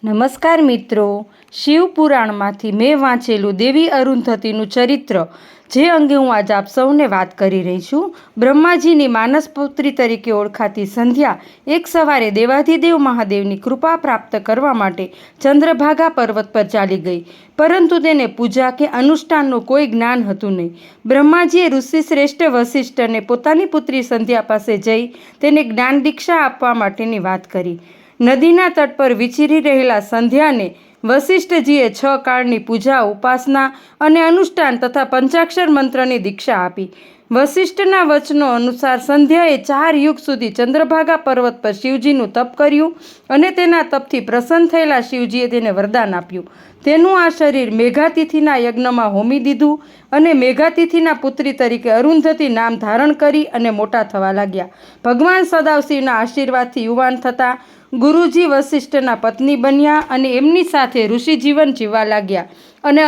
નમસ્કાર મિત્રો, શિવપુરાણમાંથી મેં વાંચેલું દેવી અરુંધતીનું ચરિત્ર જે અંગે હું આજ આપ સૌને વાત કરી રહી છું. બ્રહ્માજીની માનસપુત્રી તરીકે ઓળખાતી સંધ્યા એક સવારે દેવાધિદેવ મહાદેવની કૃપા પ્રાપ્ત કરવા માટે ચંદ્રભાગા પર્વત પર ચાલી ગઈ, પરંતુ તેને પૂજા કે અનુષ્ઠાનનું કોઈ જ્ઞાન હતું નહીં. બ્રહ્માજીએ ઋષિશ્રેષ્ઠ વસિષ્ઠને પોતાની પુત્રી સંધ્યા પાસે જઈ તેને જ્ઞાન દીક્ષા આપવા માટેની વાત કરી. નદીના તટ પર વિચરી રહેલા સંધ્યાને વસિષ્ઠજીએ 6 કાળની પૂજા, ઉપાસના અને અનુષ્ઠાન તથા પંચાક્ષર મંત્રની દીક્ષા આપી. વસિષ્ઠના વચનો અનુસાર સંધ્યાએ 4 યુગ સુધી ચંદ્રભાગા પર્વત પર શિવજીનું તપ કર્યું અને તેના તપથી પ્રસન્ન થયેલા શિવજીએ તેને વરદાન આપ્યું. તેનું આ શરીર મેઘાતિથિના યજ્ઞમાં હોમી દીધું અને મેઘાતિથિના પુત્રી તરીકે અરુંધતી નામ ધારણ કરી અને મોટા થવા લાગ્યા. ભગવાન સદાશિવના આશીર્વાદથી યુવાન થતા ગુરુજી વસિષ્ઠના પત્ની બન્યા અને એમની સાથે ઋષિ જીવન જીવવા લાગ્યા અને